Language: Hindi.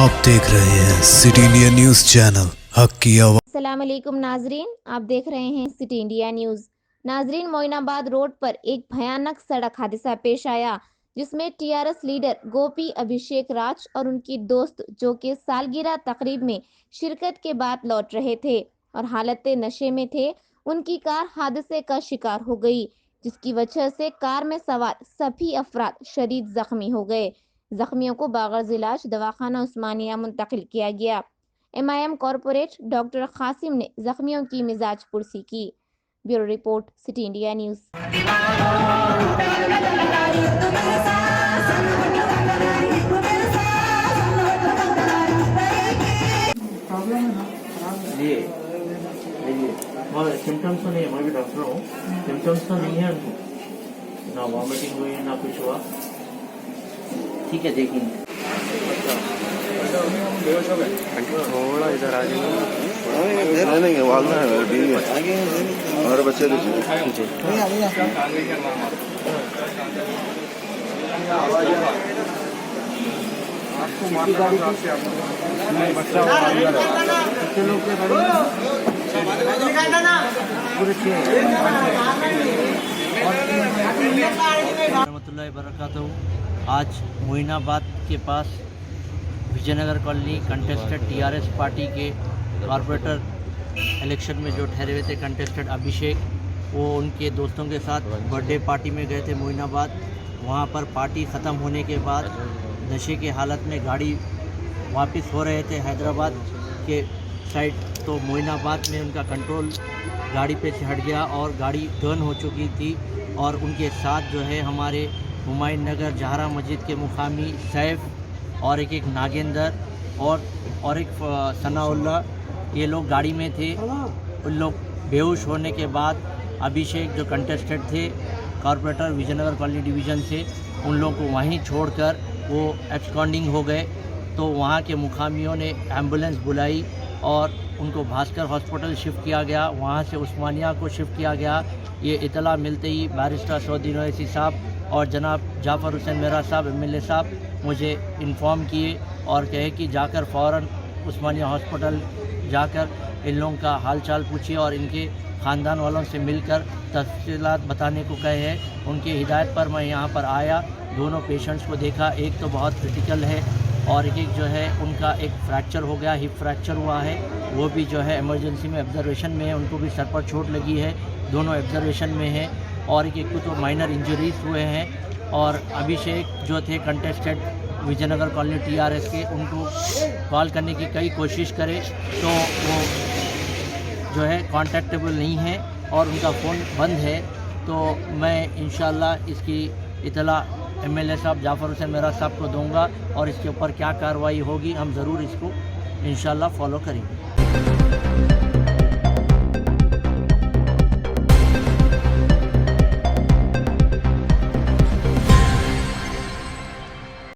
आप देख रहे हैं सिटी इंडिया न्यूज चैनल हक की आवाज़। अस्सलाम वालेकुम नाजरीन, आप देख रहे हैं सिटी इंडिया न्यूज़। नाजरीन, मोइनाबाद रोड पर एक भयानक सड़क हादसा पेश आया जिसमें टीआरएस लीडर गोपी अभिषेक राज और उनकी दोस्त जो कि सालगिरह तकरीब में शिरकत के बाद लौट रहे थे और हालत नशे में थे, उनकी कार हादसे का शिकार हो गई, जिसकी वजह से कार में सवार सभी अफराद शदीद जख्मी हो गए। जख्मियों को बागर्ज इलाज दवाखाना उस्मानिया मुंतकिल किया गया। एमआईएम कॉरपोरेट डॉक्टर कासिम ने जख्मियों की मिजाज पुरसी की। Bureau report, city India news. Symptoms तो नहीं है, मैं भी डॉक्टर हूँ। सिम्टम्स तो नहीं है उनको, ना वॉमिटिंग हुई ना कुछ हुआ। ठीक है, देखेंगे। थोड़ा इधर आ जाइए। नहीं वालना है हमारे बच्चे रहमतुल्लाहि बरकातहू। आज मोइनाबाद के पास Vijaynagar colony contested TRS party के कॉरपोरेटर इलेक्शन में जो ठहरे हुए थे कंटेस्टेड अभिषेक, वो उनके दोस्तों के साथ बर्थडे पार्टी में गए थे मोइनाबाद। वहाँ पर पार्टी ख़त्म होने के बाद नशे की हालत में गाड़ी वापस हो रहे थे हैदराबाद के साइड, तो मोइनाबाद में उनका कंट्रोल गाड़ी पे से हट गया और गाड़ी टर्न हो चुकी थी। और उनके साथ जो है हमारे हुमायूं नगर जहरा मस्जिद के मुकामी सैफ और एक नागेंद्र और एक सनाउल्ला, ये लोग गाड़ी में थे। उन लोग बेहोश होने के बाद अभिषेक जो कंटेस्टेड थे कॉरपोरेटर विजयनगर कॉलोनी डिवीज़न से, उन लोगों को वहीं छोड़कर वो एब्सकॉन्डिंग हो गए। तो वहाँ के मुकामियों ने एम्बुलेंस बुलाई और उनको भास्कर हॉस्पिटल शिफ्ट किया गया, वहाँ से उस्मानिया को शिफ्ट किया गया। ये इतला मिलते ही बैरिस्टर सऊदी ओवैसी साहब और जनाब जाफ़र हुसैन मेहरा साहब एमएलए साहब मुझे इन्फॉर्म किए और कहे कि जाकर फ़ौरन उस्मानिया हॉस्पिटल जाकर इन लोगों का हाल चाल पूछिए और इनके ख़ानदान वालों से मिलकर तफसीलात बताने को कहे हैं। उनकी हिदायत पर मैं यहाँ पर आया, दोनों पेशेंट्स को देखा। एक तो बहुत क्रिटिकल है और एक जो है उनका एक फ्रैक्चर हो गया, हिप फ्रैक्चर हुआ है, वो भी जो है इमरजेंसी में ऑब्जर्वेशन में है। उनको भी सर पर चोट लगी है, दोनों ऑब्जर्वेशन में है। और एक को तो माइनर इंजरीज हुए हैं। और अभिषेक जो थे कंटेस्टेड विजयनगर कॉलोनी टीआरएस के, उनको कॉल करने की कई कोशिश करे तो वो जो है कॉन्टैक्टेबल नहीं है और उनका फ़ोन बंद है। तो मैं इंशाल्लाह इसकी इतला एमएलए साहब जाफ़र हुसैन मेहरा साहब को दूंगा और इसके ऊपर क्या कार्रवाई होगी हम ज़रूर इसको इंशाल्लाह फॉलो करेंगे।